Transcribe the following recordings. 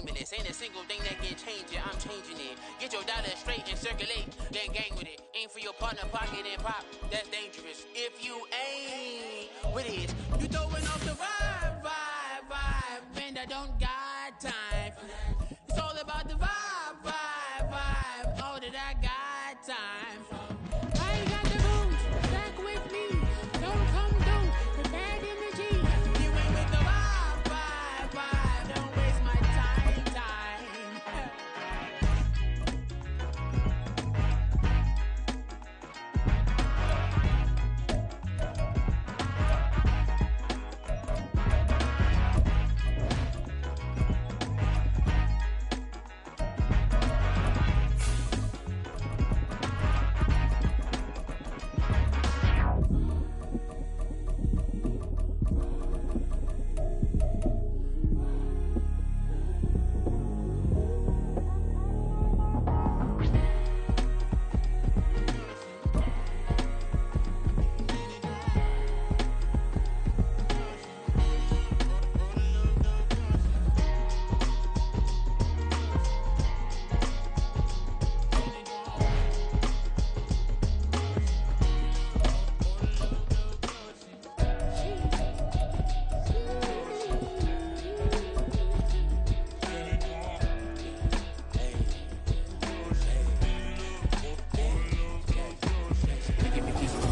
limitless. Ain't a single thing that can change it. I'm changing it. Get your dollar straight and circulate. Then gang with it. Aim for your partner, pocket and pop. That's dangerous. If you ain't with it, you throwing off the vibe. And I don't got time for that. It's all about the vibe. All that I got time for. I ain't got the rules. Back with me. Don't come through with bad energy. You ain't with the vibe. Don't waste my time.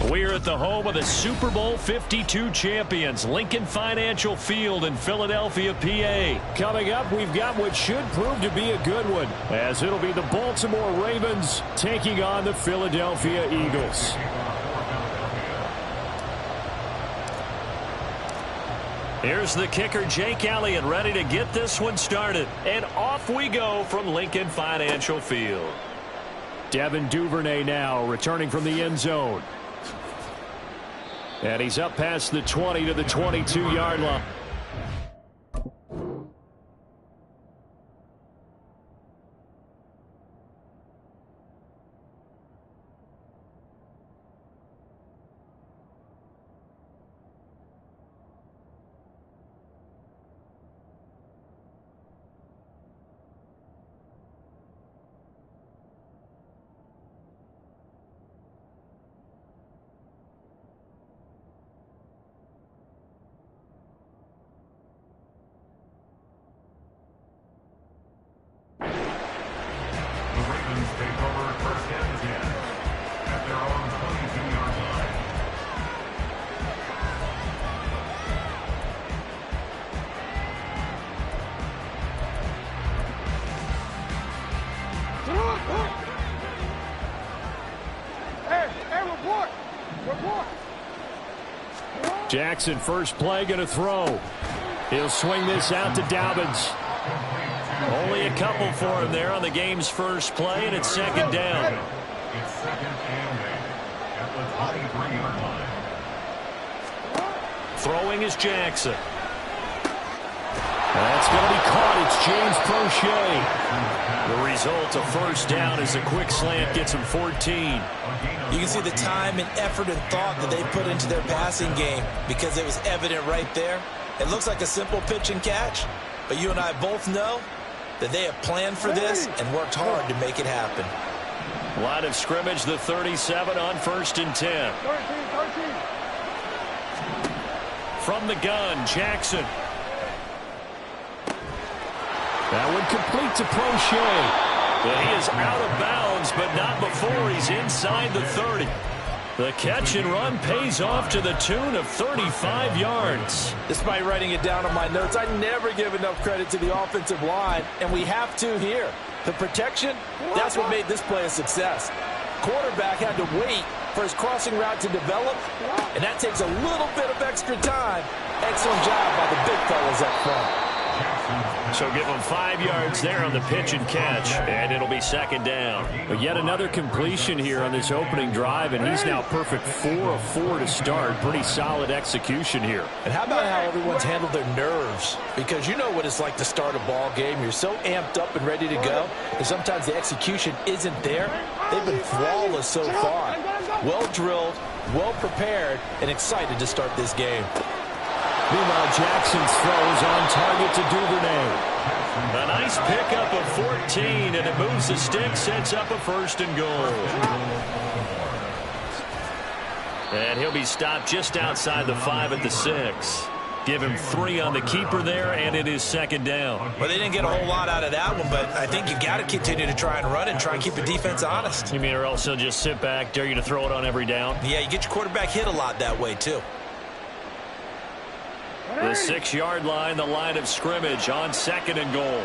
We're at the home of the Super Bowl 52 champions, Lincoln Financial Field in Philadelphia, PA. Coming up, we've got what should prove to be a good one, as it'll be the Baltimore Ravens taking on the Philadelphia Eagles. Here's the kicker, Jake Elliott, ready to get this one started. And off we go from Lincoln Financial Field. Devin Duvernay now returning from the end zone. And he's up past the 20 to the 22-yard line. Jackson, first play, going to throw. He'll swing this out to Dobbins. Only a couple for him there on the game's first play, and it's second down. It's second and 8 at the 23-yard line. Throwing is Jackson. That's going to be caught. It's James Prochet. The result, a first down, as a quick slant gets him 14. You can see the time and effort and thought that they put into their passing game because it was evident right there. It looks like a simple pitch and catch, but you and I both know that they have planned for this and worked hard to make it happen. Line of scrimmage, the 37 on 1st and 10. From the gun, Jackson. That one complete to Prochet. Well, he is out of bounds, but not before he's inside the 30. The catch and run pays off to the tune of 35 yards. Despite writing it down on my notes, I never give enough credit to the offensive line, and we have to here. The protection, that's what made this play a success. Quarterback had to wait for his crossing route to develop, and that takes a little bit of extra time. Excellent job by the big fellas up front. So give him 5 yards there on the pitch and catch, and it'll be second down. But yet another completion here on this opening drive, and he's now perfect 4 of 4 to start. Pretty solid execution here. And how about how everyone's handled their nerves? Because you know what it's like to start a ball game. You're so amped up and ready to go, and sometimes the execution isn't there. They've been flawless so far. Well drilled, well prepared, and excited to start this game. Meanwhile, Jackson's throw is on target to Duvernay. A nice pickup of 14, and it moves the stick, sets up a 1st and goal. And he'll be stopped just outside the 5 at the 6. Give him 3 on the keeper there, and it is 2nd down. Well, they didn't get a whole lot out of that one, but I think you got to continue to try and run and try and keep the defense honest. You mean or else he'll just sit back, dare you to throw it on every down? Yeah, you get your quarterback hit a lot that way, too. The 6-yard line, the line of scrimmage on 2nd and goal.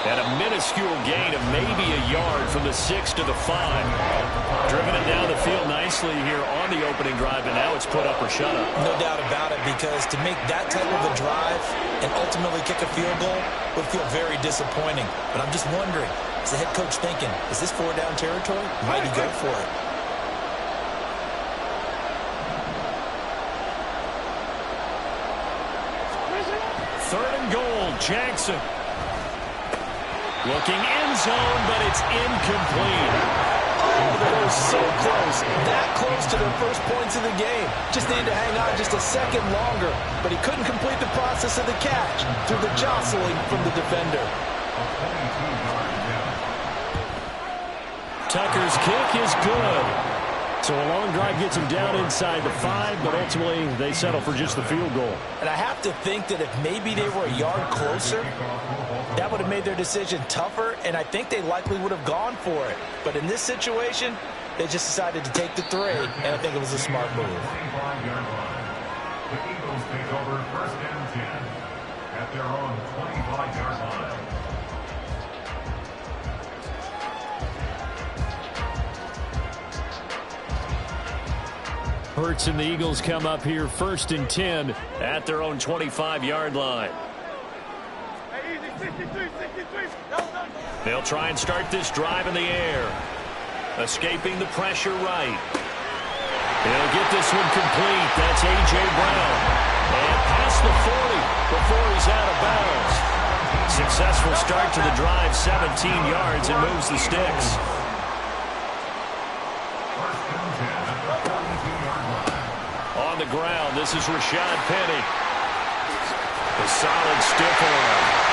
And a minuscule gain of maybe a yard from the 6 to the 5. Driven it down the field nicely here on the opening drive, and now it's put up or shut up. No doubt about it, because to make that type of a drive and ultimately kick a field goal would feel very disappointing. But I'm just wondering, is the head coach thinking, is this 4-down territory? Might he go for it? Third and goal, Jackson. Looking end zone, but it's incomplete. Oh, they were so close. That close to their first points of the game. Just needed to hang on just a second longer, but he couldn't complete the process of the catch through the jostling from the defender. Tucker's kick is good. So a long drive gets him down inside the 5, but ultimately they settle for just the field goal. And I have to think that if maybe they were a yard closer, that would have made their decision tougher, and I think they likely would have gone for it. But in this situation, they just decided to take the 3, and I think it was a smart move. The Eagles take over 1st and 10 at their own 25-yard line. Hurts and the Eagles come up here 1st and 10 at their own 25-yard line. They'll try and start this drive in the air. Escaping the pressure right. He'll get this one complete. That's A.J. Brown. And past the 40 before he's out of bounds. Successful start to the drive, 17 yards, and moves the sticks. On the ground, this is Rashad Penny. A solid stiff arm.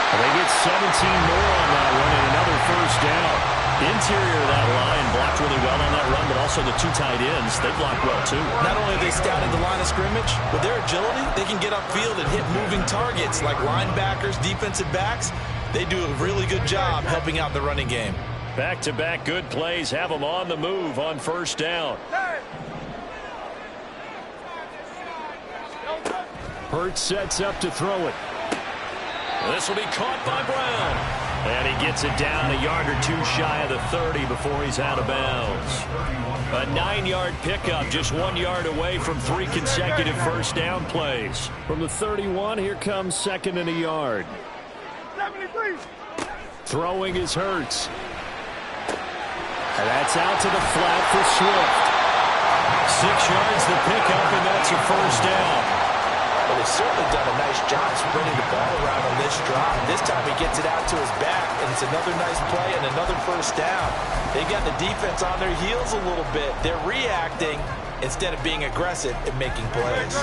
They get 17 more on that one and another 1st down. The interior of that line blocked really well on that run, but also the 2 tight ends, they blocked well too. Not only have they scouted the line of scrimmage, with their agility, they can get upfield and hit moving targets like linebackers, defensive backs. They do a really good job helping out the running game. Back-to-back good plays have them on the move on 1st down. Hurts sets up to throw it. This will be caught by Brown. And he gets it down a yard or 2 shy of the 30 before he's out of bounds. A 9-yard pickup, just 1 yard away from 3 consecutive 1st down plays. From the 31, here comes 2nd and a yard. Throwing is Hurts. And that's out to the flat for Swift. 6 yards the pickup, and that's a 1st down. Well, they've certainly done a nice job spreading the ball around on this drive. This time he gets it out to his back, and it's another nice play and another 1st down. They got the defense on their heels a little bit. They're reacting instead of being aggressive and making plays.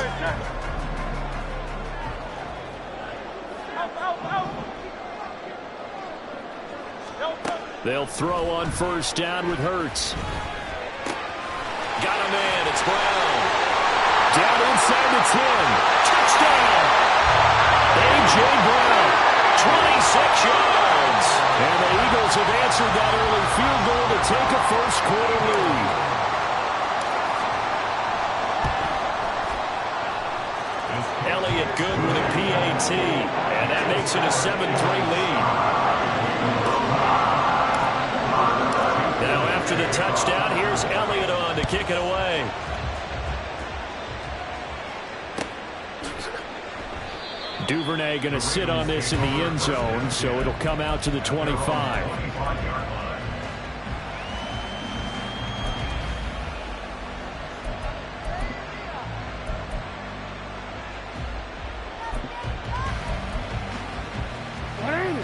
They'll throw on 1st down with Hurts. Got a man, it's Brown. Down inside the 10. Touchdown! A.J. Brown, 26 yards. And the Eagles have answered that early field goal to take a 1st quarter lead. Elliott good with a PAT. And that makes it a 7-3 lead. Now after the touchdown, here's Elliott on to kick it away. Duvernay going to sit on this in the end zone, so it'll come out to the 25.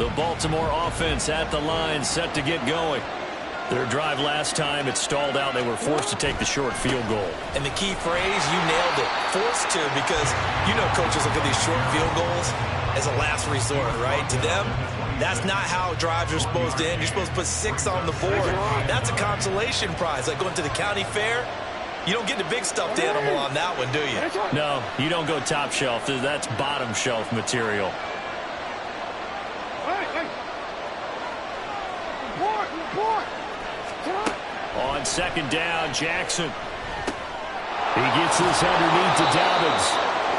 The Baltimore offense at the line, set to get going. Their drive last time, it stalled out. They were forced to take the short field goal. And the key phrase, you nailed it. Forced to, because you know coaches look at these short field goals as a last resort, right? To them, that's not how drives are supposed to end. You're supposed to put 6 on the board. That's a consolation prize. Like going to the county fair, you don't get the big stuffed animal on that one, do you? No, you don't go top shelf. That's bottom shelf material. On second down, Jackson. He gets this underneath to Dobbins.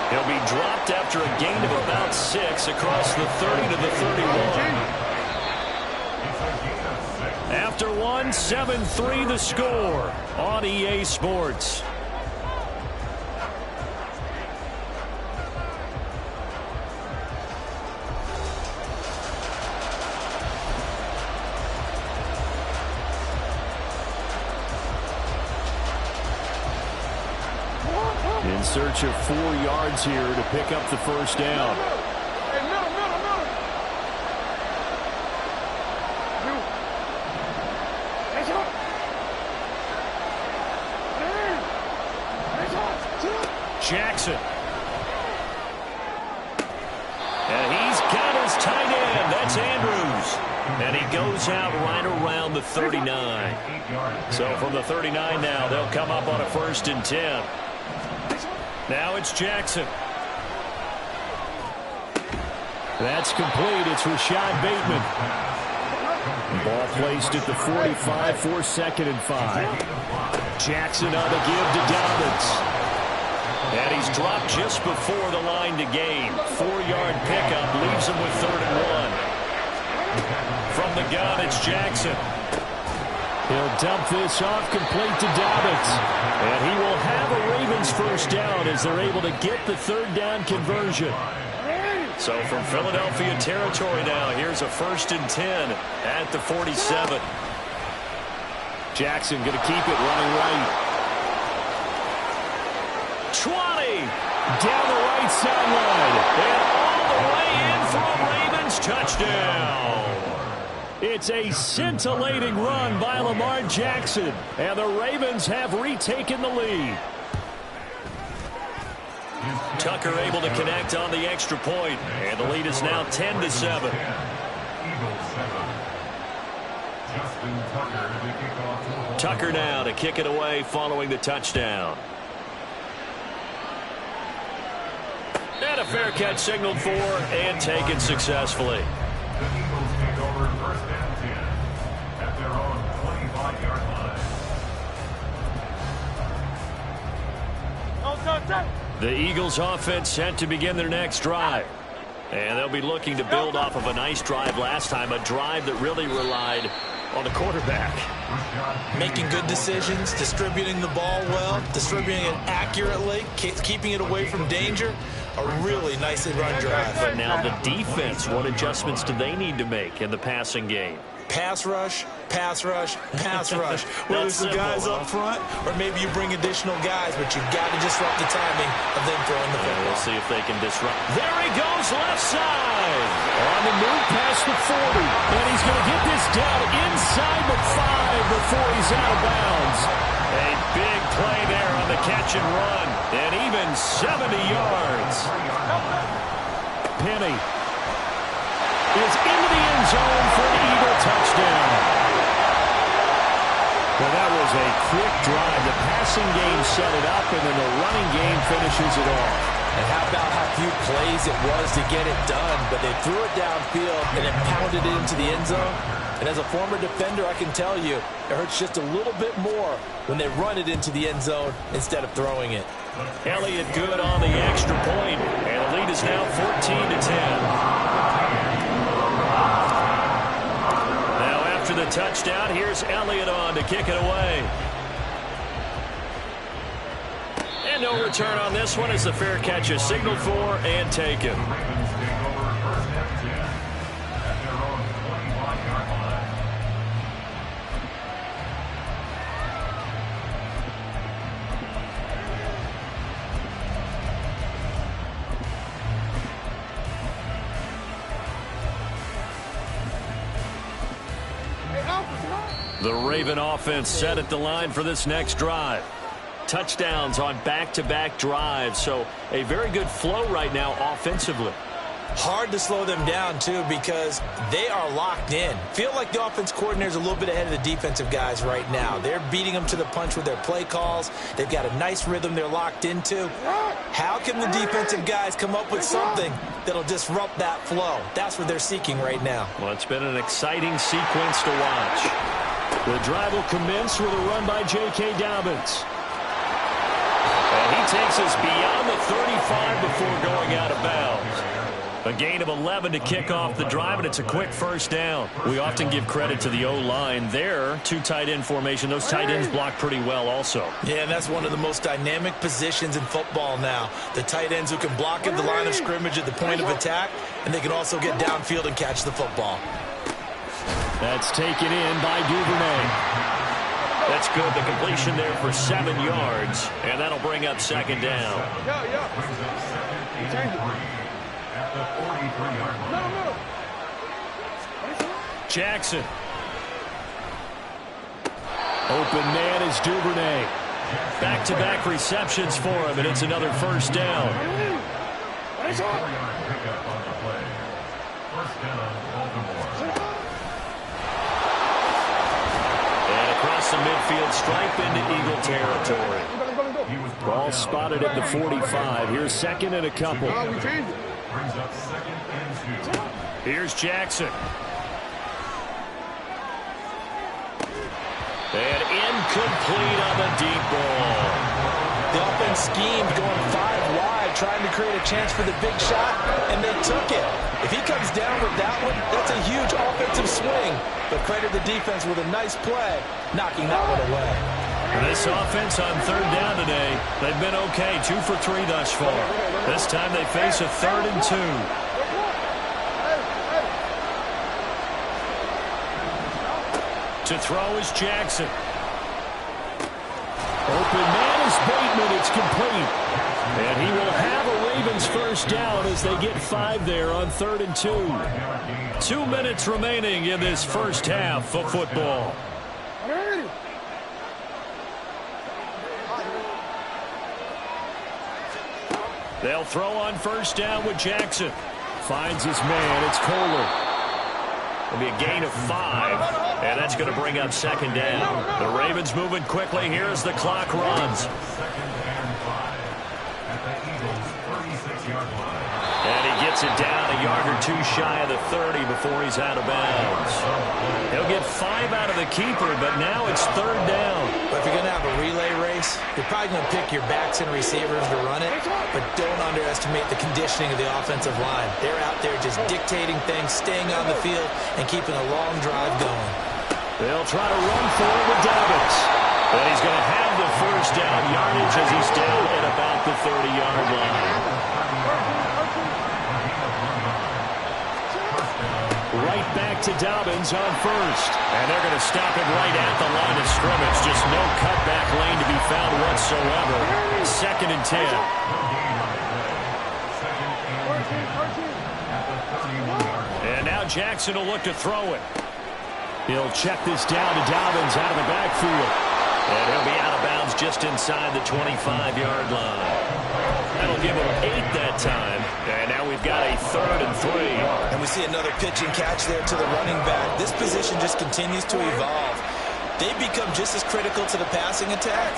He'll be dropped after a gain of about 6 across the 30 to the 31. After one, 7-3 the score on EA Sports. In search of 4 yards here to pick up the first down. Jackson. And he's got his tight end. That's Andrews. And he goes out right around the 39. So from the 39 now, they'll come up on a 1st and 10. Now it's Jackson. That's complete. It's Rashad Bateman. Ball placed at the 45 for 2nd and 5. Jackson on the give to Dobbins. And he's dropped just before the line to gain. 4-yard pickup leaves him with 3rd and 1. From the gun, it's Jackson. He'll dump this off complete to Dobbins. And he will have a Ravens first down as they're able to get the 3rd down conversion. So from Philadelphia territory now, here's a 1st and 10 at the 47. Jackson going to keep it running right. 20 down the right sideline. And all the way in for a Ravens touchdown. It's a scintillating run by Lamar Jackson, and the Ravens have retaken the lead. Tucker able to connect on the extra point, and the lead is now 10-7. Tucker now to kick it away following the touchdown. And a fair catch signaled for and taken successfully. The Eagles take over 1st and 10 at their own 25-yard line. The Eagles offense set to begin their next drive. And they'll be looking to build off of a nice drive last time, a drive that really relied on the quarterback. Making good decisions, distributing the ball well, distributing it accurately, keeping it away from danger. A really nicely run drive. But now the defense, what adjustments do they need to make in the passing game? Pass rush, pass rush, pass rush. Whether it's the guys up front or maybe you bring additional guys, but you've got to disrupt the timing of them throwing the football. We'll see if they can disrupt. There he goes, left side. On the move past the 40. And he's going to get this down inside the 5 before he's out of bounds. A big play there on the catch and run. And even 70 yards. Penny is into the end zone for an Eagle touchdown. Well, that was a quick drive. The passing game set it up, and then the running game finishes it off. And how about how few plays it was to get it done, but they threw it downfield and then pounded it into the end zone. And as a former defender, I can tell you, it hurts just a little bit more when they run it into the end zone instead of throwing it. Elliott good on the extra point, and the lead is now 14-10. Now after the touchdown, here's Elliott on to kick it away. And no return on this one as the fair catch is signaled for and taken. The Raven offense set at the line for this next drive. Touchdowns on back-to-back drives, so a very good flow right now offensively. Hard to slow them down, too, because they are locked in. Feel like the offense coordinator is a little bit ahead of the defensive guys right now. They're beating them to the punch with their play calls. They've got a nice rhythm they're locked into. How can the defensive guys come up with something that'll disrupt that flow? That's what they're seeking right now. Well, it's been an exciting sequence to watch. The drive will commence with a run by J.K. Dobbins. And he takes us beyond the 35 before going out of bounds. A gain of 11 to kick off the drive, and it's a quick first down. We often give credit to the O-line there. Two tight end formation. Those tight ends block pretty well also. Yeah, and that's one of the most dynamic positions in football now. The tight ends who can block at the line of scrimmage at the point of attack, and they can also get downfield and catch the football. That's taken in by Duvernay. That's good. The completion there for 7 yards, and that'll bring up second down. Jackson. Open man is Duvernay. Back-to-back receptions for him, and it's another first down. And across the midfield stripe into Eagle territory. Ball spotted at the 45. Here's second and a couple. Here's Jackson. And incomplete on the deep ball. The offense schemed going 5 wide, trying to create a chance for the big shot, and they took it. If he comes down with that one, that's a huge offensive swing. But credit the defense with a nice play, knocking that one away. This offense on third down today, they've been okay, 2 for 3 thus far. This time they face a 3rd and 2. To throw is Jackson. Open man is Bateman. It's complete. And he will have a Ravens first down as they get 5 there on 3rd and 2. 2 minutes remaining in this first half of football. They'll throw on first down with Jackson. Finds his man. It's Kohler. It'll be a gain of 5, and that's going to bring up second down. The Ravens moving quickly here as the clock runs. And he gets it down a yard or 2 shy of the 30 before he's out of bounds. He'll get 5 out of the keeper, but now it's 3rd down. But if you're going to have a relay race, you're probably going to pick your backs and receivers to run it, but don't underestimate the conditioning of the offensive line. They're out there just dictating things, staying on the field, and keeping a long drive going. They'll try to run for it with Dobbins. And he's going to have the first down yardage as he's down at about the 30-yard line. Right back to Dobbins on first. And they're going to stop him right at the line of scrimmage. Just no cutback lane to be found whatsoever. 2nd and 10. And now Jackson will look to throw it. He'll check this down to Dobbins out of the backfield. And he'll be out of bounds just inside the 25-yard line. That'll give him 8 that time. And now we've got a 3rd and 3. And we see another pitch and catch there to the running back. This position just continues to evolve. They become just as critical to the passing attack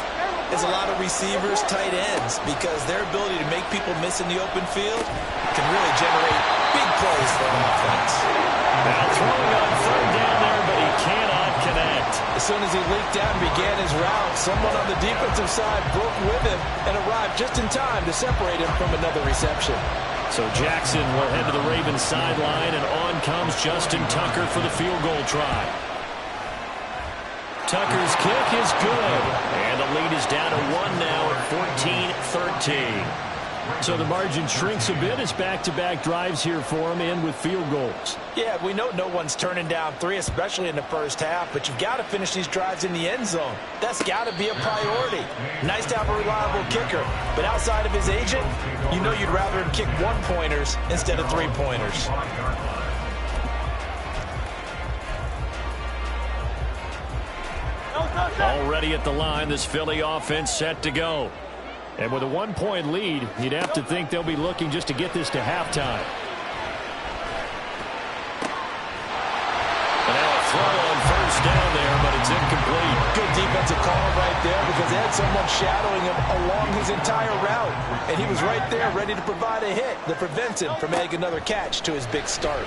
as a lot of receivers, tight ends, because their ability to make people miss in the open field can really generate big plays for an offense. Now throwing on 3rd down there, but he cannot connect. As soon as he leaked out and began his route, someone on the defensive side broke with him and arrived just in time to separate him from another reception. So Jackson will head to the Ravens sideline, and on comes Justin Tucker for the field goal try. Tucker's kick is good, and the lead is down to 1 now at 14-13. So the margin shrinks a bit as back-to-back drives here for him, and with field goals. Yeah, we know no one's turning down 3, especially in the first half, but you've got to finish these drives in the end zone. That's got to be a priority. Nice to have a reliable kicker, but outside of his agent, you know you'd rather him kick 1-pointers instead of 3-pointers. Already at the line, this Philly offense set to go. And with a 1-point lead, you'd have to think they'll be looking just to get this to halftime. And now a throw on first down there, but it's incomplete. Good defensive call right there because they had someone shadowing him along his entire route. And he was right there ready to provide a hit that prevents him from adding another catch to his big start.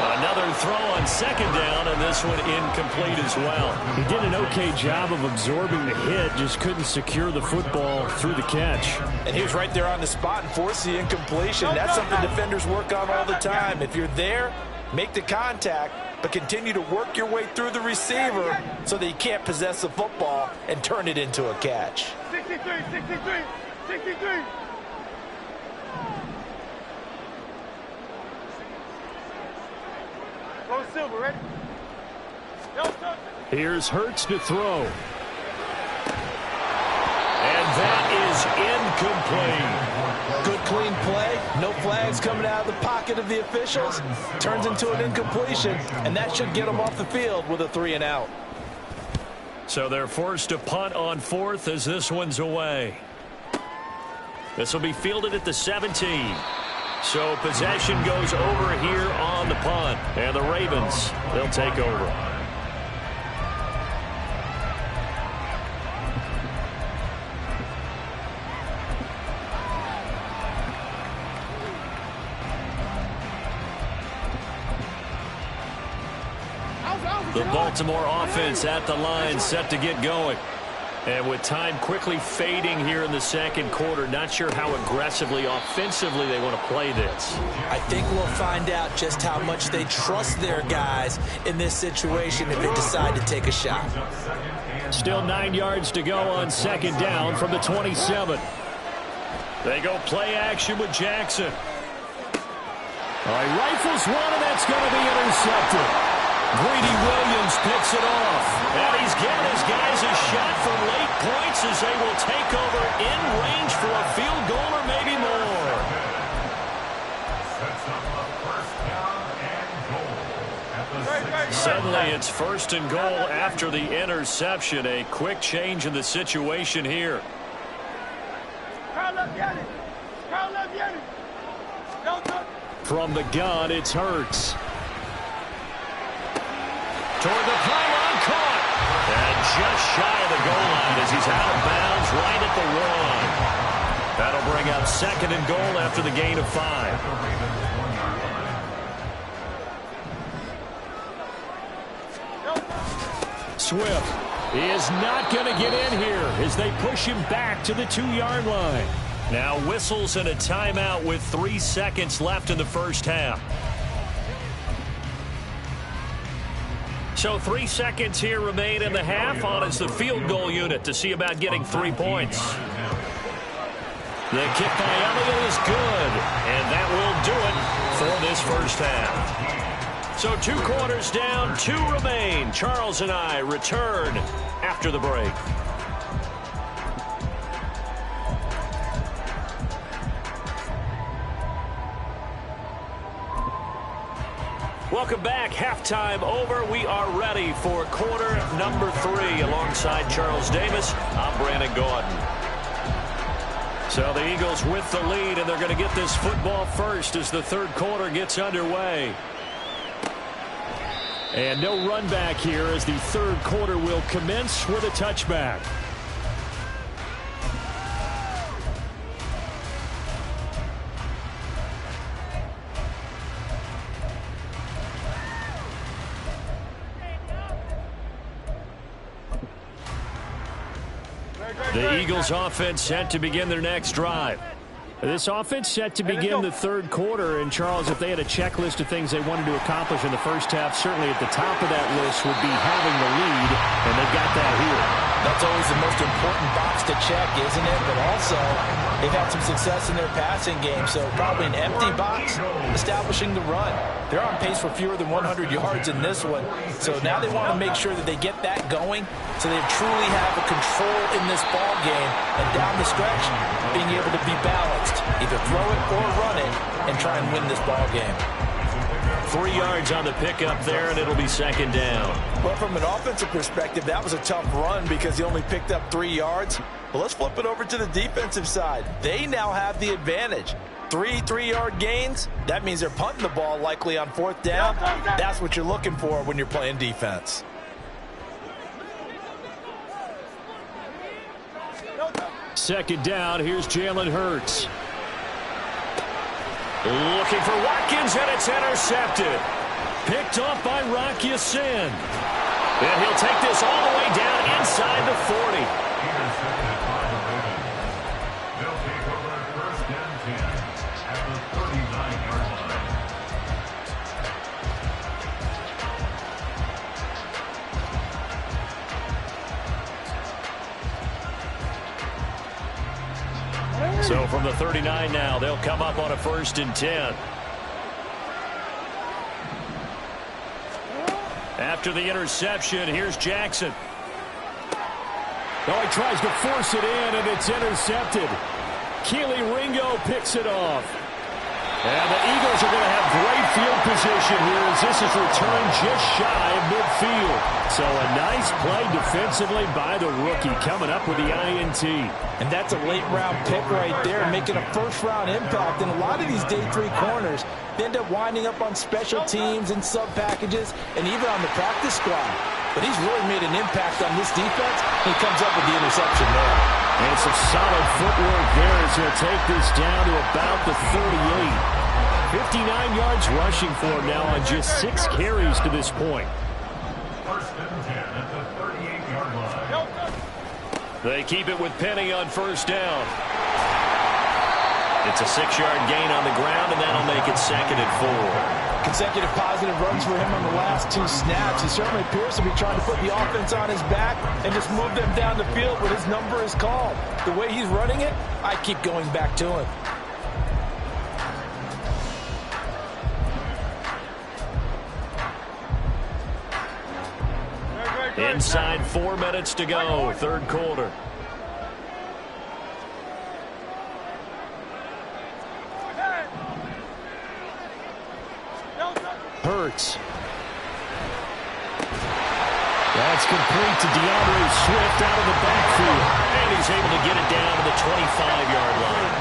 Another throw on second down, and this one incomplete as well. He did an okay job of absorbing the hit, just couldn't secure the football through the catch. And he was right there on the spot and forced the incompletion. That's something defenders work on all the time. If you're there, make the contact, but continue to work your way through the receiver so that you can't possess the football and turn it into a catch. 63, 63, 63. Go Silver, ready? Here's Hurts to throw. And that is incomplete. Good clean play. No flags coming out of the pocket of the officials. Turns into an incompletion, and that should get them off the field with a 3-and-out. So they're forced to punt on fourth as this one's away. This will be fielded at the 17. So possession goes over here on the punt. And the Ravens, they'll take over. The Baltimore offense at the line, set to get going. And with time quickly fading here in the second quarter, not sure how aggressively, offensively they want to play this. I think we'll find out just how much they trust their guys in this situation if they decide to take a shot. Still 9 yards to go on second down from the 27. They go play action with Jackson. All right, rifles one, and that's going to be intercepted. Greedy Williams picks it off. And he's getting his guys a shot for late points as they will take over in range for a field goal or maybe more. Suddenly it's first and goal after the interception. A quick change in the situation here. From the gun, it's Hurts. Toward the pylon, caught. And just shy of the goal line as he's out of bounds right at the 1. That'll bring up second and goal after the gain of 5. Swift is not going to get in here as they push him back to the 2-yard line. Now whistles and a timeout with 3 seconds left in the first half. So 3 seconds here remain in the half. On is the field goal unit to see about getting 3 points. The kick by Elliott is good, and that will do it for this first half. So 2 quarters down, 2 remain. Charles and I return after the break. Welcome back. Halftime over. We are ready for quarter number 3 alongside Charles Davis. I'm Brandon Gaudin. So the Eagles with the lead, and they're going to get this football first as the third quarter gets underway. And no run back here as the third quarter will commence with a touchback. The Eagles offense set to begin their next drive. This offense set to begin the third quarter. And, Charles, if they had a checklist of things they wanted to accomplish in the first half, certainly at the top of that list would be having the lead, and they've got that here. That's always the most important box to check, isn't it? But also, they've had some success in their passing game, so probably an empty box, establishing the run. They're on pace for fewer than 100 yards in this one, so now they want to make sure that they get that going so they truly have a control in this ball game, and down the stretch, being able to be balanced, either throw it or run it, and try and win this ball game. 3 yards on the pickup there, and it'll be second down. Well, from an offensive perspective, that was a tough run because he only picked up 3 yards. But let's flip it over to the defensive side. They now have the advantage. 3 3-yard gains, that means they're punting the ball likely on 4th down. That's what you're looking for when you're playing defense. Second down, here's Jalen Hurts. Looking for Watkins, and it's intercepted. Picked off by Rock Ya-Sin. And he'll take this all the way down inside the 40. Intercepted by the Ravens. They'll take over first and 10 at the 39-yard line. So from the 39 now, they'll come up on a 1st and 10. After the interception, here's Jackson. Oh, he tries to force it in, and it's intercepted. Kelee Ringo picks it off. And the Eagles are going to have great field position here as this is returned just shy of midfield. So a nice play defensively by the rookie coming up with the INT. And that's a late-round pick right there, making a first-round impact. And a lot of these day 3 corners, they end up winding up on special teams and sub-packages and even on the practice squad. But he's really made an impact on this defense. He comes up with the interception there. And some solid footwork there as he'll take this down to about the 38. 59 yards rushing for him now on just 6 carries to this point. First and 10 at the 38-yard line. They keep it with Penny on 1st down. It's a 6-yard gain on the ground, and that'll make it 2nd and 4. Consecutive positive runs for him on the last 2 snaps. He certainly appears to be trying to put the offense on his back and just move them down the field when his number is called. The way he's running it, I keep going back to him. Inside 4 minutes to go, 3rd quarter. Hurts. That's complete to DeAndre Swift out of the backfield. And he's able to get it down to the 25-yard line.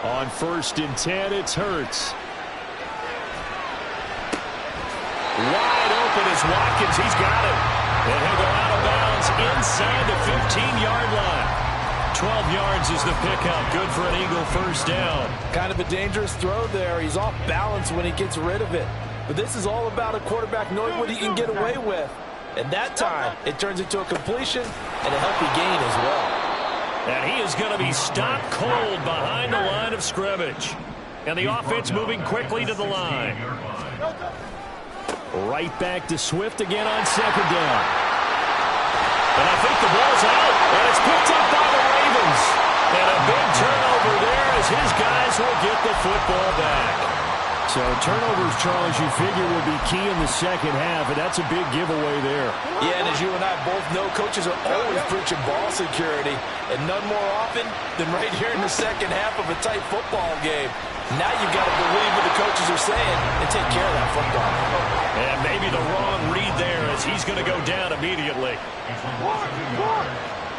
On 1st and 10, it's Hurts. Wide open is Watkins. He's got it. And he'll go out of bounds inside the 15-yard line. 12 yards is the pickup. Good for an Eagle 1st down. Kind of a dangerous throw there. He's off balance when he gets rid of it. But this is all about a quarterback knowing what he can get away with. And that time, it turns into a completion and a healthy gain as well. And he is going to be stopped cold behind the line of scrimmage. And the offense moving quickly to the line. Right back to Swift again on 2nd down. And I think the ball's out. And it's picked up by the Ravens. And a big turnover there as his guys will get the football back. So turnovers, Charles, you figure will be key in the 2nd half, and that's a big giveaway there. Yeah, and as you and I both know, coaches are always preaching ball security, and none more often than right here in the 2nd half of a tight football game. Now you've got to believe what the coaches are saying and take care of that football. And maybe the wrong read there as he's going to go down immediately.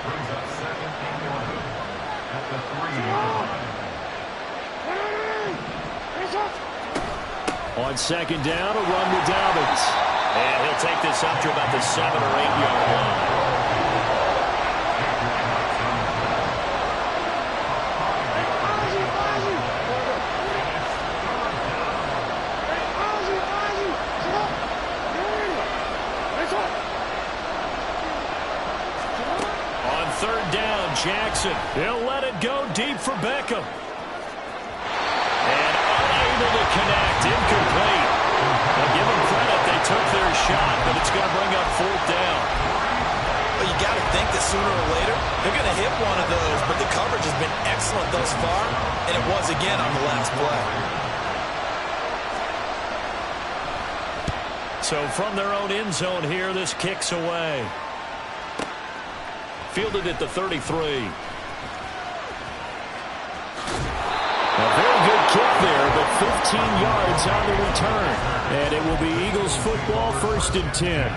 Brings up 2nd and 1 at the 3-yard line. On 2nd down, a run with Dobbins. And he'll take this up to about the 7 or 8 yard line. On 3rd down, Jackson. He'll let it go deep for Beckham. And unable to connect, incomplete. Now give them credit, they took their shot, but it's going to bring up 4th down. Well, you got to think that sooner or later they're going to hit one of those, but the coverage has been excellent thus far, and it was again on the last play. So from their own end zone here, this kicks away. fielded at the 33. A very good kick there, but 15 yards on the return. And it will be Eagles football, 1st and 10.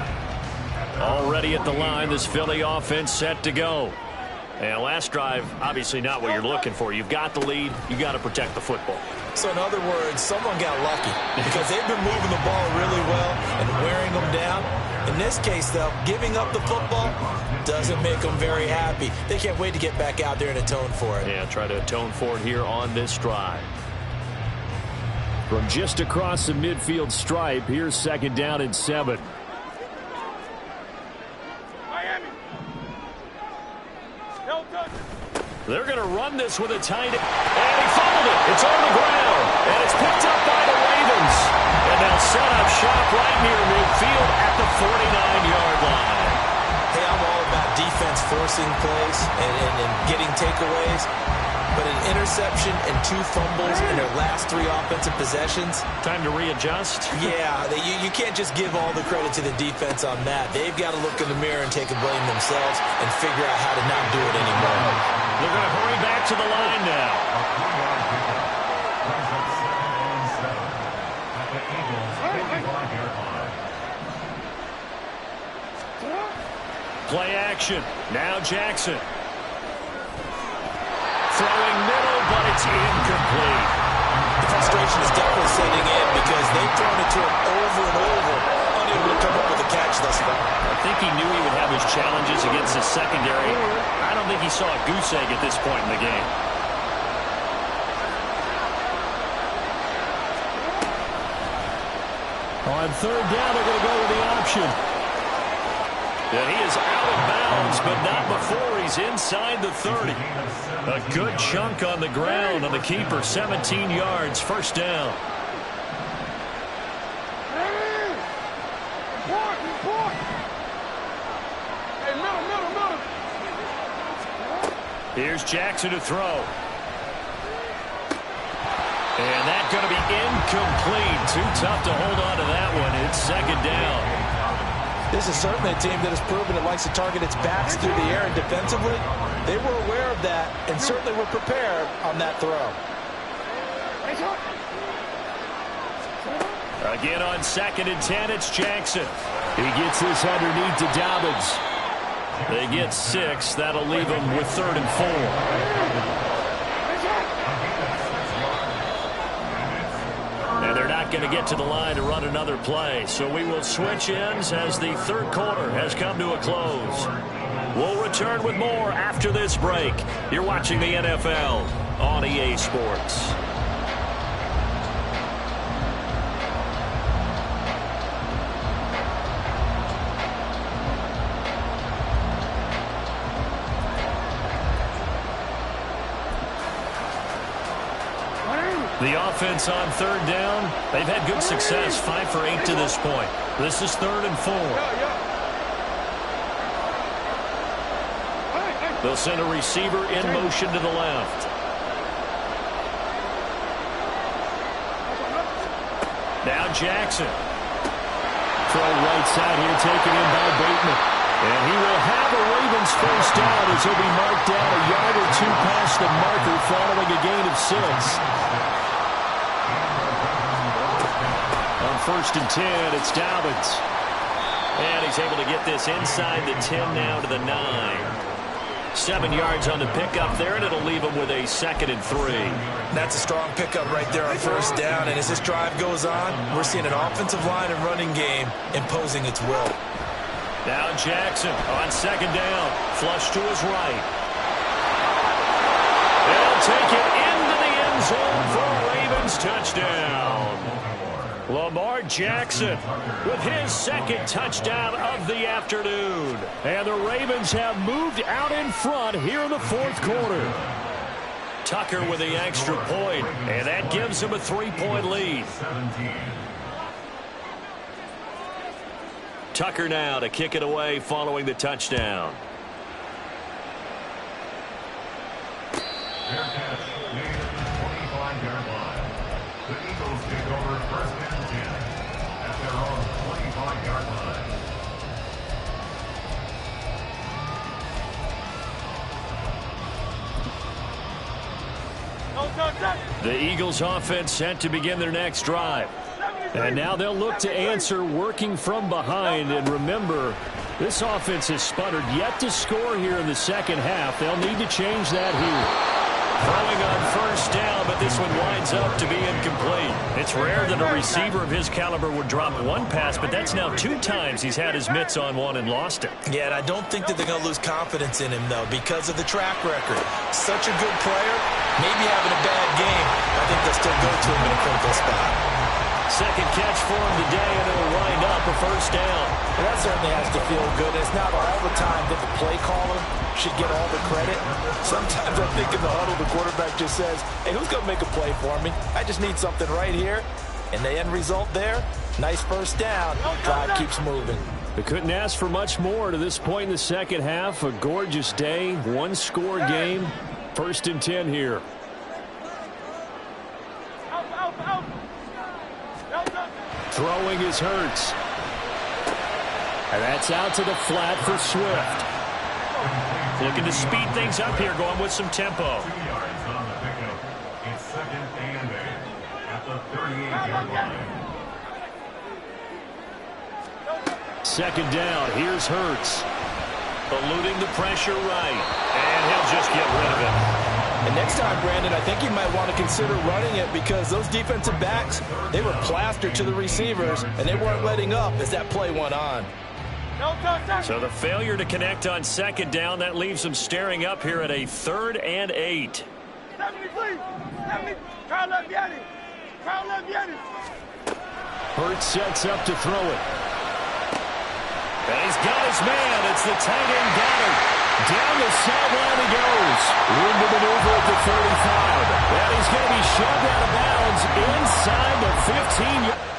Already at the line, this Philly offense set to go. And last drive, obviously not what you're looking for. You've got the lead. You've got to protect the football. So in other words, someone got lucky because they've been moving the ball really well and wearing them down. In this case, though, giving up the football doesn't make them very happy. They can't wait to get back out there and atone for it. Yeah, try to atone for it here on this drive. From just across the midfield stripe, here's 2nd down and 7. Miami. No touch. They're going to run this with a tight end. And he fumbled it. It's on the ground. And it's picked up by the Ravens. And they'll set up shop right near midfield at the 49-yard line. Hey, I'm all about defense forcing plays and getting takeaways. But an interception and 2 fumbles in their last 3 offensive possessions. Time to readjust. Yeah, you can't just give all the credit to the defense on that. They've got to look in the mirror and take a blame themselves and figure out how to not do it anymore. They're going to hurry back to the line now. Play action. Now Jackson. Throwing middle, but it's incomplete. The frustration is definitely setting in because they've thrown it to him over and over, unable to come up with a catch thus far. I think he knew he would have his challenges against his secondary. I don't think he saw a goose egg at this point in the game. On 3rd down, they're going to go with the option. And he is out of bounds, but not before he's inside the 30. A good chunk on the ground on the keeper, 17 yards, 1st down. Hey, middle. Here's Jackson to throw. And that's going to be incomplete. Too tough to hold on to that one. It's 2nd down. This is certainly a team that has proven it likes to target its backs through the air and defensively. They were aware of that and certainly were prepared on that throw. Again on 2nd and 10, it's Jackson. He gets this underneath to Dobbins. They get 6. That'll leave them with 3rd and 4. And they're not going to get to the line to run another play. So we will switch ends as the 3rd quarter has come to a close. We'll return with more after this break. You're watching the NFL on EA Sports. The offense on 3rd down, they've had good success, 5 for 8 to this point. This is 3rd and 4. They'll send a receiver in motion to the left. Now Jackson. Throw right side here, taken in by Bateman. And he will have a Ravens 1st down as he'll be marked down a yard or 2 past the marker following a gain of 6. On 1st and 10, it's Dobbins. And he's able to get this inside the 10 now to the 9. 7 yards on the pickup there, and it'll leave him with a 2nd and 3. That's a strong pickup right there on 1st down. And as this drive goes on, we're seeing an offensive line and running game imposing its will. Now Jackson on 2nd down. Flush to his right. They'll take it into the end zone for a Ravens touchdown. Lamar Jackson with his 2nd touchdown of the afternoon. And the Ravens have moved out in front here in the 4th quarter. Tucker with the extra point, and that gives him a 3-point lead. Tucker now to kick it away following the touchdown. Their catch made at the 25-yard line. The Eagles take over 1st and 10 at their own 25-yard line. The Eagles offense set to begin their next drive. And now they'll look to answer working from behind. And remember, this offense has sputtered yet to score here in the second half. They'll need to change that here. Throwing on first down, but this one winds up to be incomplete. It's rare that a receiver of his caliber would drop one pass, but that's now 2 times he's had his mitts on one and lost it. Yeah, and I don't think that they're going to lose confidence in him, though, because of the track record. Such a good player, maybe having a bad game. I think they'll still go to him in a critical spot. Second catch for him today, and it'll wind up a first down. Well, that certainly has to feel good. It's not all the time that the play caller should get all the credit. Sometimes I think in the huddle, the quarterback just says, hey, who's going to make a play for me? I just need something right here. And the end result there, nice first down. Drive keeps moving. They couldn't ask for much more to this point in the second half. A gorgeous day, one-score game. 1st and 10 here. Throwing is Hurts. And that's out to the flat for Swift. Looking to speed things up here, going with some tempo. 2 yards on the pickup. It's 2nd and 8 at the 38-yard line. Second down, here's Hurts. Eluding the pressure right. And he'll just get rid of it. And next time, Brandon, I think you might want to consider running it because those defensive backs, they were plastered to the receivers, and they weren't letting up as that play went on. So the failure to connect on second down, that leaves them staring up here at a 3rd and 8. Hurts sets up to throw it. And he's got his man. It's the tight end Goddard. Down the sideline he goes. Room to maneuver at the 35. And he's going to be shoved out of bounds inside the 15-yard.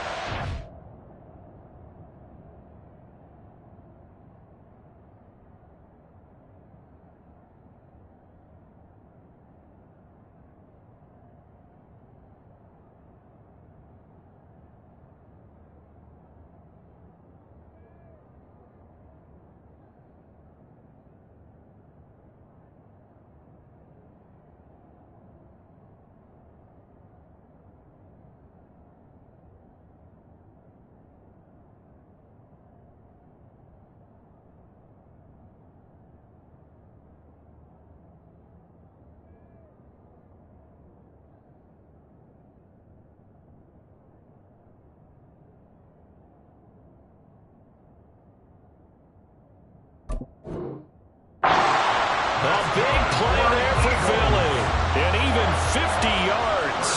Play there for Philly. And even 50 yards.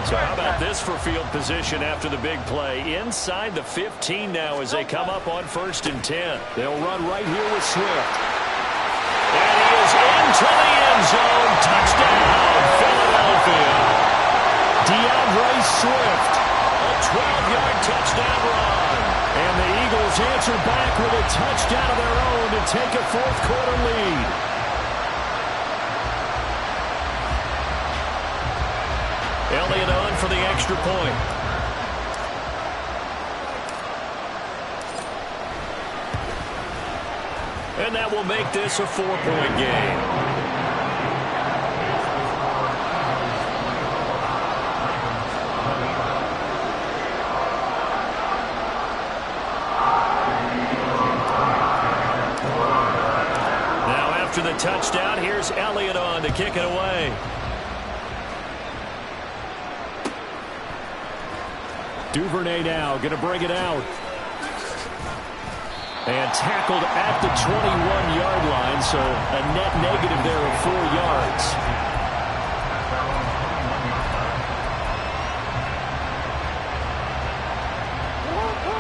So how about this for field position after the big play? Inside the 15 now as they come up on 1st and 10. They'll run right here with Swift. And he is into the end zone. Touchdown, Philadelphia. DeAndre Swift. A 12-yard touchdown run. And the Eagles answer back with a touchdown of their own to take a 4th quarter lead. Elliott on for the extra point. And that will make this a 4-point game. Now after the touchdown, here's Elliott on to kick it away. Duvernay now going to bring it out. And tackled at the 21-yard line, so a net negative there of 4 yards.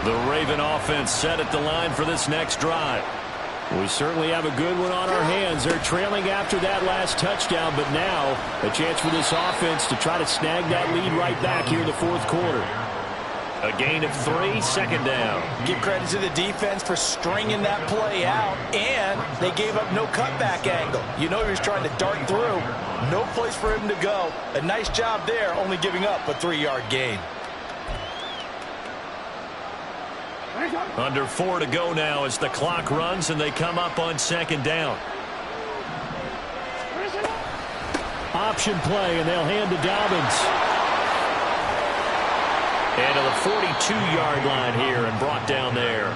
The Raven offense set at the line for this next drive. We certainly have a good one on our hands. They're trailing after that last touchdown, but now a chance for this offense to try to snag that lead right back here in the 4th quarter. A gain of 3, 2nd down. Give credit to the defense for stringing that play out, and they gave up no cutback angle. You know he was trying to dart through. No place for him to go. A nice job there, only giving up a 3-yard gain. Under 4 to go now as the clock runs and they come up on 2nd down. Option play, and they'll hand to Dobbins. And to the 42-yard line here and brought down there.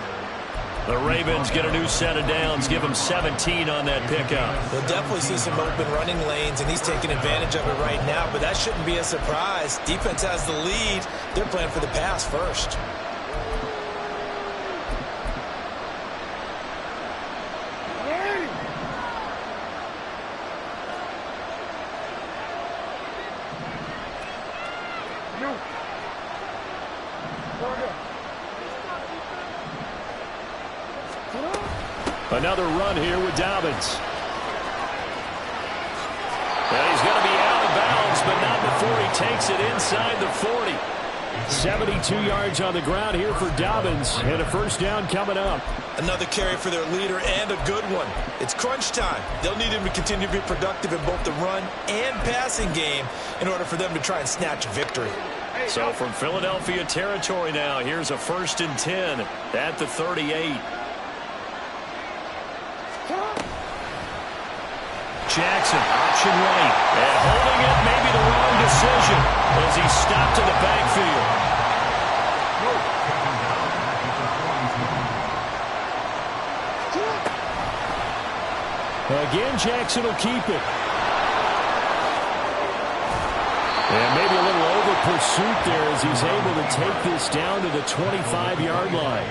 The Ravens get a new set of downs, give them 17 on that pickup. They'll definitely see some open running lanes, and he's taking advantage of it right now, but that shouldn't be a surprise. Defense has the lead. They're playing for the pass first. Another run here with Dobbins. Well, he's going to be out of bounds, but not before he takes it inside the 40. 72 yards on the ground here for Dobbins, and a first down coming up. Another carry for their leader, and a good one. It's crunch time. They'll need him to continue to be productive in both the run and passing game in order for them to try and snatch a victory. So from Philadelphia territory now, here's a 1st and 10 at the 38. Jackson, option right. And holding it may be the wrong decision as he stopped in the backfield. Again, Jackson will keep it. And maybe a little over pursuit there as he's able to take this down to the 25-yard line.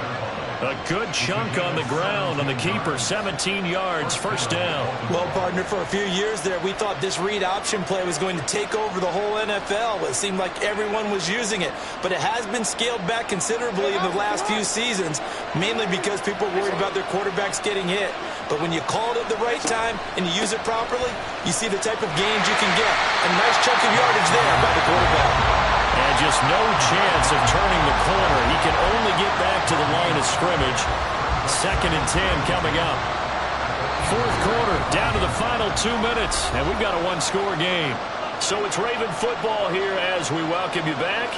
A good chunk on the ground on the keeper, 17 yards, first down. Well, partner, for a few years there, we thought this read option play was going to take over the whole NFL. It seemed like everyone was using it, but it has been scaled back considerably in the last few seasons, mainly because people are worried about their quarterbacks getting hit. But when you call it at the right time and you use it properly, you see the type of gains you can get. A nice chunk of yardage there by the quarterback. And just no chance of turning the corner. He can only get back to the line of scrimmage. 2nd and 10 coming up. 4th quarter, down to the final 2 minutes, and we've got a one-score game. So it's Raven football here as we welcome you back.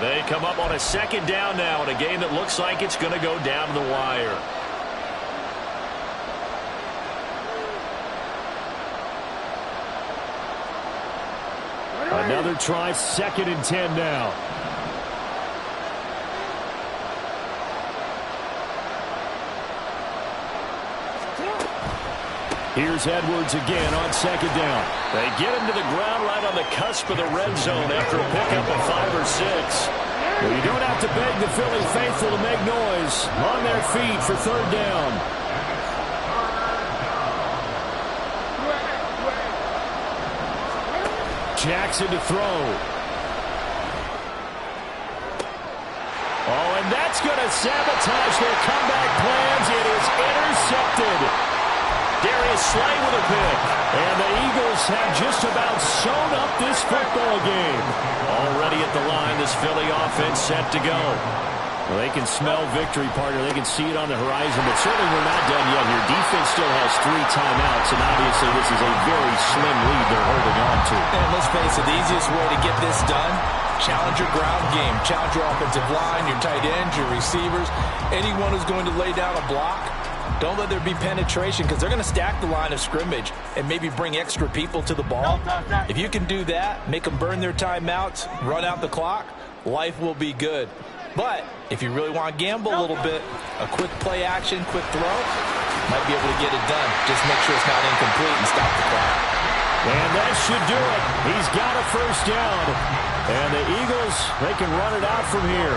They come up on a 2nd down now in a game that looks like it's going to go down to the wire. Another try, 2nd and 10 now. Here's Edwards again on 2nd down. They get him to the ground right on the cusp of the red zone after a pickup of 5 or 6. Well, you don't have to beg the Philly faithful to make noise. On their feet for 3rd down. Jackson to throw. Oh, and that's going to sabotage their comeback plans. It is intercepted. Darius Slay with a pick. And the Eagles have just about sewn up this football game. Already at the line, this Philly offense set to go. Well, they can smell victory, partner. They can see it on the horizon, but certainly we're not done yet here. Defense still has 3 timeouts, and obviously this is a very slim lead they're holding on to. And let's face it, the easiest way to get this done, challenge your ground game. Challenge your offensive line, your tight ends, your receivers, anyone who's going to lay down a block. Don't let there be penetration because they're going to stack the line of scrimmage and maybe bring extra people to the ball. If you can do that, make them burn their timeouts, run out the clock, life will be good. But if you really want to gamble a little bit, a quick play action, quick throw, might be able to get it done. Just make sure it's not incomplete and stop the clock. And that should do it. He's got a first down. And the Eagles, they can run it out from here.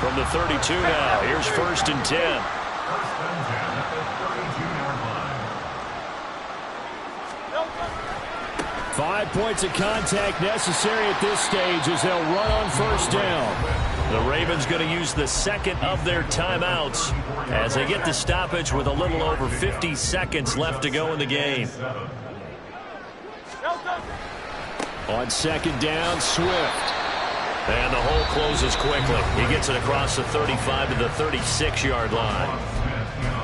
From the 32 now, here's 1st and 10. 1st and 10 at the 32-yard line. 5 points of contact necessary at this stage as they'll run on 1st down. The Ravens going to use the 2nd of their timeouts as they get the stoppage with a little over 50 seconds left to go in the game. On 2nd down, Swift. And the hole closes quickly. He gets it across the 35 to the 36-yard line.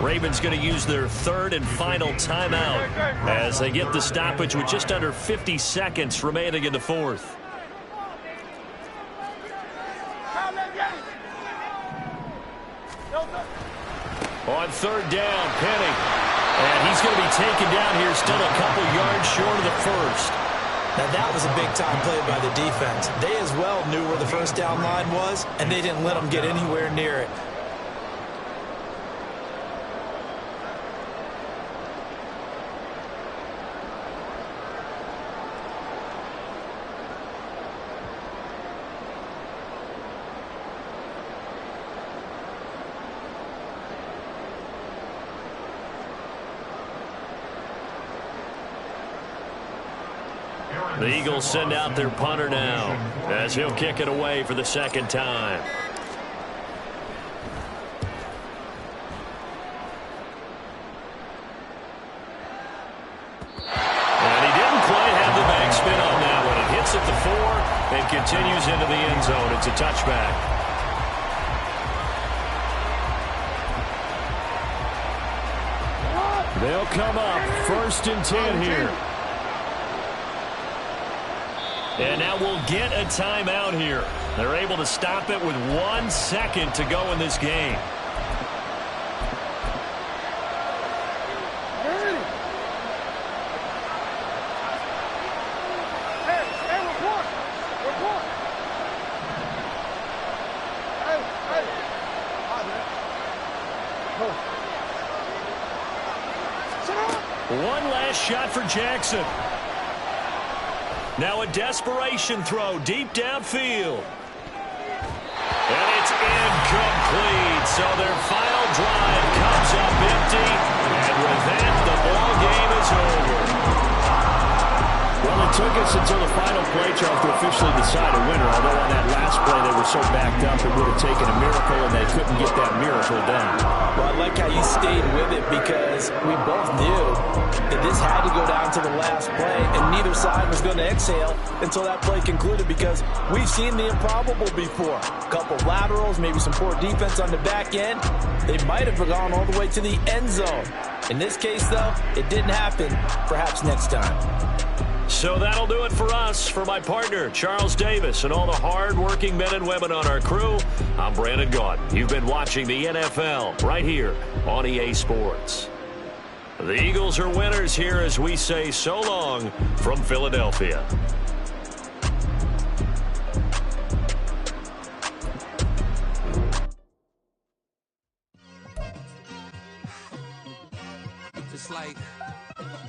Ravens going to use their 3rd and final timeout as they get the stoppage with just under 50 seconds remaining in the 4th. On 3rd down, Penny. And he's going to be taken down here, still a couple yards short of the 1st. Now that was a big-time play by the defense. They as well knew where the first down line was, and they didn't let them get anywhere near it. The Eagles send out their punter now as he'll kick it away for the second time. And he didn't quite have the backspin on that one. It hits at the 4 and continues into the end zone. It's a touchback. They'll come up 1st and 10 here. And now we'll get a timeout here. They're able to stop it with 1 second to go in this game. One last shot for Jackson. Now a desperation throw deep downfield. And it's incomplete. So their final drive comes up empty. And with that, the ball game is over. Well, it took us until the final play, Charles, to officially decide a winner. Although on that last play they were so backed up it would have taken a miracle, and they couldn't get that miracle done. Well, I like how you stayed with it because we both knew that this had to go down to the last play, and neither side was going to exhale until that play concluded because we've seen the improbable before. A couple laterals, maybe some poor defense on the back end. They might have gone all the way to the end zone. In this case, though, it didn't happen. Perhaps next time. So that'll do it for us. For my partner, Charles Davis, and all the hard-working men and women on our crew, I'm Brandon Gaudin. You've been watching the NFL right here on EA Sports. The Eagles are winners here as we say so long from Philadelphia. It's like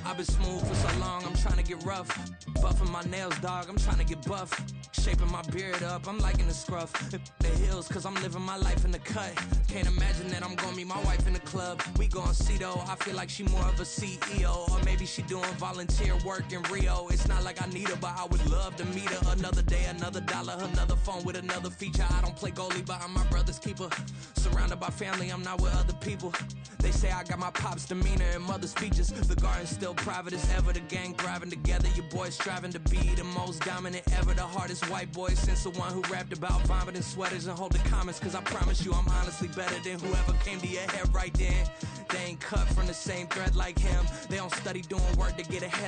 I've been smooth for so long, I'm trying to get rough. Buffing my nails, dog, I'm trying to get buff. Shaping my beard up, I'm liking the scruff. The hills, cause I'm living my life in the cut. Can't imagine that I'm gonna meet my wife in the club. We gon' see though, I feel like she more of a CEO. Or maybe she doing volunteer work in Rio. It's not like I need her, but I would love to meet her. Another day, another dollar, another phone with another feature. I don't play goalie, but I'm my brother's keeper. Surrounded by family, I'm not with other people. They say I got my pop's demeanor and mother's features. The garden's still private as ever. The gang thriving together. Your boys striving to be the most dominant ever. The hardest white boy since the one who rapped about vomiting sweaters and hold the comments. Cause I promise you I'm honestly better than whoever came to your head right then. They ain't cut from the same thread like him. They don't study doing work to get ahead.